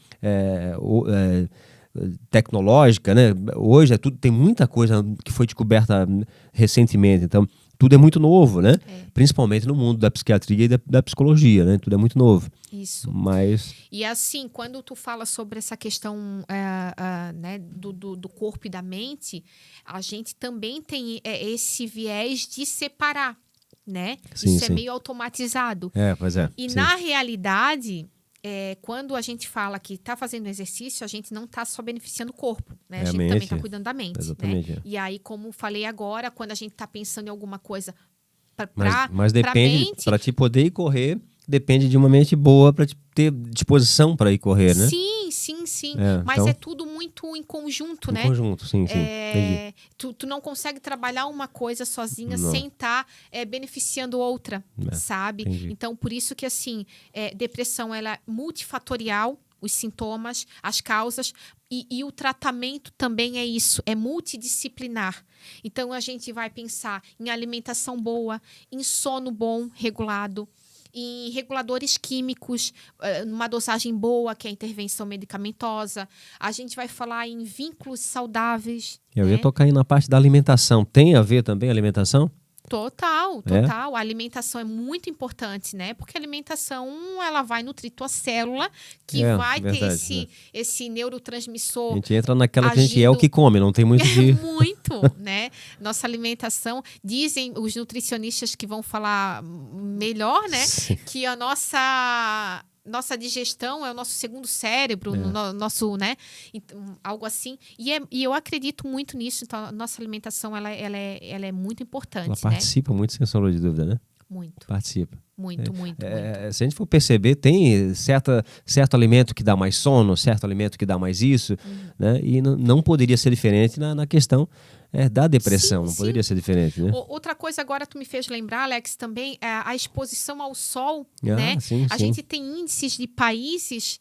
tecnológica, né? Hoje tem muita coisa que foi descoberta recentemente, então tudo é muito novo, né? Principalmente no mundo da psiquiatria e da psicologia, né? Tudo é muito novo. Isso. Mas... E assim, quando tu fala sobre essa questão né, do corpo e da mente, a gente também tem esse viés de separar, né? Sim, isso sim. é meio automatizado. Pois é. E sim. na realidade... quando a gente fala que está fazendo exercício, a gente não está só beneficiando o corpo, né? A gente também está cuidando da mente. Exatamente. Né? E aí, como falei agora, quando a gente está pensando em alguma coisa mas depende, mente... para te poder ir correr, depende de uma mente boa para ter disposição para ir correr, né? Sim. Mas então, é tudo muito em conjunto, né? Em conjunto, sim. Tu não consegue trabalhar uma coisa sozinha Não. sem estar beneficiando outra, sabe? Entendi. Então, por isso que, assim, depressão, ela é multifatorial, os sintomas, as causas, e o tratamento também é isso, é multidisciplinar. Então, a gente vai pensar em alimentação boa, em sono bom, regulado, em reguladores químicos, numa dosagem boa, que é a intervenção medicamentosa. A gente vai falar em vínculos saudáveis. Eu ia tocar aí na parte da alimentação. Tem a ver também a alimentação? Total. A alimentação é muito importante, né? Porque a alimentação, ela vai nutrir tua célula, que vai ter esse neurotransmissor. A gente entra naquela que a gente é o que come, não tem muito de... Muito, né? Nossa alimentação, dizem os nutricionistas que vão falar melhor, né? Sim. Que a nossa digestão é o nosso segundo cérebro, nosso, né? Algo assim. E eu acredito muito nisso. Então, a nossa alimentação, ela é muito importante, Ela participa muito, sem sombra de dúvida, né? Muito. Participa. Muito. Se a gente for perceber, tem certo alimento que dá mais sono, certo alimento que dá mais isso, né? E não poderia ser diferente na questão da depressão, não poderia ser diferente, né? Outra coisa agora tu me fez lembrar, Alex, também a exposição ao sol, né? Sim. A gente tem índices de países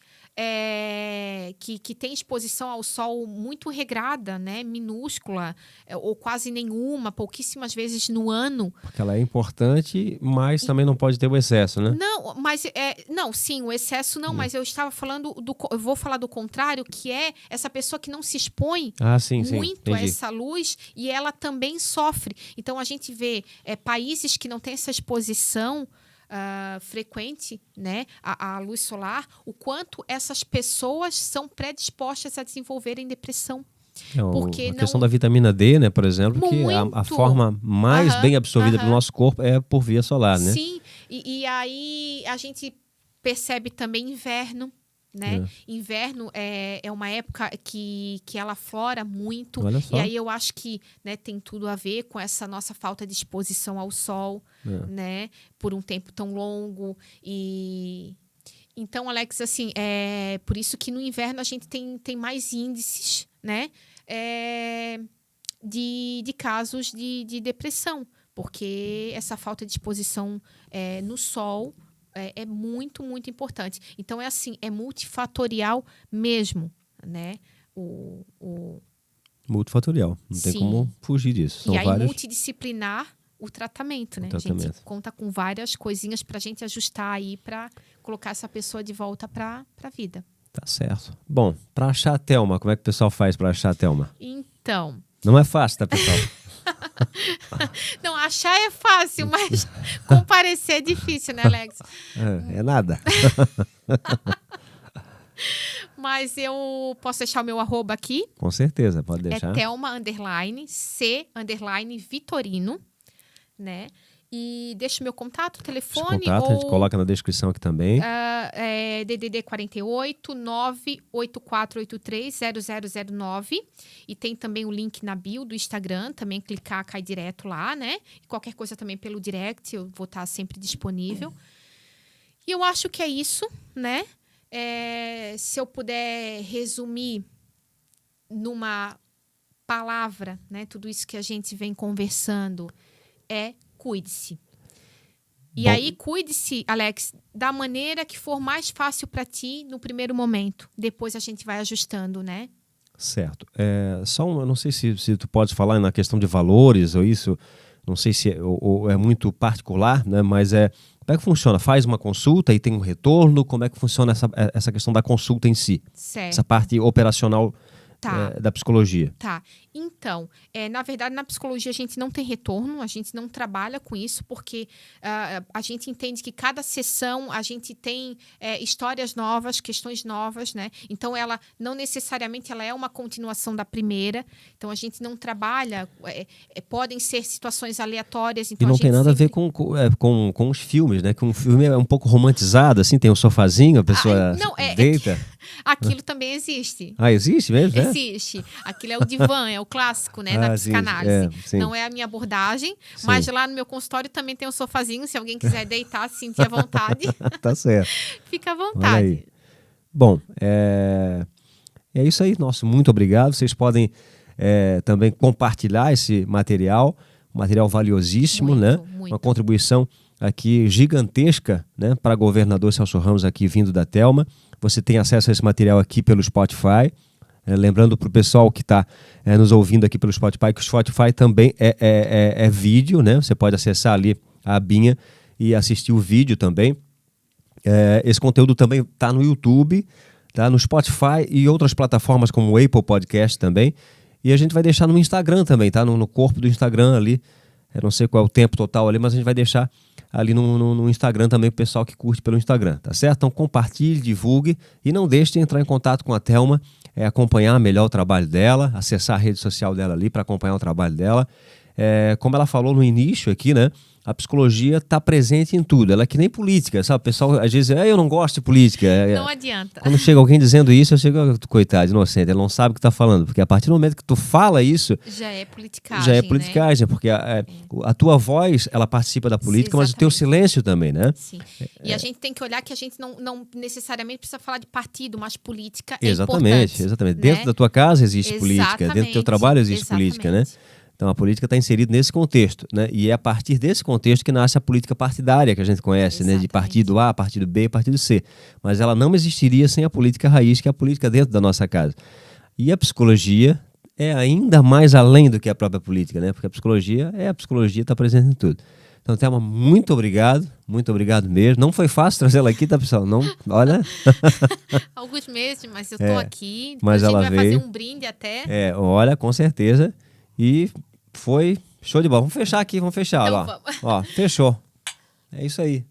que tem exposição ao sol muito regrada, né? Minúscula, ou quase nenhuma, pouquíssimas vezes no ano. Porque ela é importante, mas também não pode ter o excesso, né? Não, mas sim, o excesso não, mas eu estava falando eu vou falar do contrário, que é essa pessoa que não se expõe muito a essa luz e ela também sofre. Então a gente vê países que não têm essa exposição frequente, né, à luz solar, o quanto essas pessoas são predispostas a desenvolverem depressão. Porque a questão da vitamina D, né, por exemplo, que a forma mais bem absorvida pelo nosso corpo é por via solar, né? Sim, e aí a gente percebe também inverno, né? Inverno é uma época que ela flora muito. Olha só. E aí eu acho que, né, tem tudo a ver com essa nossa falta de exposição ao sol, né? Por um tempo tão longo. Então, Alex, assim, por isso que no inverno a gente tem mais índices, né? De casos de depressão. Porque essa falta de exposição no sol é muito, muito importante. Então, é multifatorial mesmo, né? Multifatorial. Não tem como fugir disso. São e aí, vários... multidisciplinar o tratamento, né? A gente conta com várias coisinhas pra gente ajustar aí pra colocar essa pessoa de volta pra vida. Tá certo. Bom, pra achar a Thelma, como é que o pessoal faz pra achar a Thelma? Então... Não é fácil, tá, pessoal? Não, achar é fácil, mas comparecer é difícil, né, Alex? É nada. Mas eu posso deixar o meu arroba aqui. Com certeza, pode deixar. É Thelma _C_Vitorino, né? E deixo meu contato, telefone. A gente coloca na descrição aqui também. DDD 48 98483 0009. E tem também o link na bio do Instagram. Também clicar, cai direto lá, né? E qualquer coisa também pelo direct, eu vou estar sempre disponível. E eu acho que é isso, né? Se eu puder resumir numa palavra, né? Tudo isso que a gente vem conversando cuide-se. E aí, cuide-se, Alex, da maneira que for mais fácil para ti no primeiro momento. Depois a gente vai ajustando, né? Certo. Eu não sei se tu pode falar na questão de valores ou isso, não sei se é muito particular, né? Mas como é que funciona? Faz uma consulta e tem um retorno? Como é que funciona essa questão da consulta em si? Certo. Essa parte operacional da psicologia. Tá. Então, na verdade, na psicologia a gente não tem retorno, a gente não trabalha com isso, porque a gente entende que cada sessão a gente tem histórias novas, questões novas, né? Então, ela não necessariamente ela é uma continuação da primeira. Então, a gente não trabalha... podem ser situações aleatórias. Então e não tem nada a ver com os filmes, né? Que um filme é um pouco romantizado, assim, tem um sofazinho, a pessoa deita. Aquilo também existe. Existe mesmo? Existe. Aquilo é o divã, é o clássico, né? Da psicanálise. Sim. Não é a minha abordagem, mas lá no meu consultório também tem um sofazinho. Se alguém quiser deitar, se sentir à vontade. Tá certo. Fica à vontade. Bom, é isso aí. Muito obrigado. Vocês podem também compartilhar esse material. Um material valiosíssimo, né? Muito. Uma contribuição aqui gigantesca, né? Para governador Celso Ramos aqui vindo da Thelma. Você tem acesso a esse material aqui pelo Spotify. Lembrando para o pessoal que está nos ouvindo aqui pelo Spotify, que o Spotify também é vídeo, né? Você pode acessar ali a abinha e assistir o vídeo também. Esse conteúdo também está no YouTube, tá? No Spotify e outras plataformas como o Apple Podcast também. E a gente vai deixar no Instagram também, tá? No corpo do Instagram ali. Eu não sei qual é o tempo total ali, mas a gente vai deixar ali no Instagram também, o pessoal que curte pelo Instagram, tá certo? Então compartilhe, divulgue e não deixe de entrar em contato com a Thelma, acompanhar melhor o trabalho dela, acessar a rede social dela ali para acompanhar o trabalho dela. Como ela falou no início aqui, né? A psicologia está presente em tudo. Ela é que nem política, sabe? O pessoal às vezes diz, eu não gosto de política. Não adianta. Quando chega alguém dizendo isso, eu chego, coitado, inocente, ele não sabe o que está falando. Porque a partir do momento que tu fala isso... Já é politicagem, né? Porque a tua voz, ela participa da política, mas o teu silêncio também, né? Sim. E a gente tem que olhar que a gente não necessariamente precisa falar de partido, mas política é importante. Exatamente. Né? Dentro da tua casa existe política, dentro do teu trabalho existe política, né? Então a política está inserida nesse contexto, né? E é a partir desse contexto que nasce a política partidária que a gente conhece, né? De partido A, partido B, partido C. Mas ela não existiria sem a política raiz, que é a política dentro da nossa casa. E a psicologia é ainda mais além do que a própria política, né? Porque a psicologia está presente em tudo. Então, Thelma, muito obrigado mesmo. Não foi fácil trazê-la aqui, tá, pessoal? Não, olha. Alguns meses, mas eu tô aqui. Mas a gente ela vai veio. fazer um brinde até. Olha, com certeza. E foi show de bola. Vamos fechar aqui, vamos fechar. Então, Ó, fechou. É isso aí.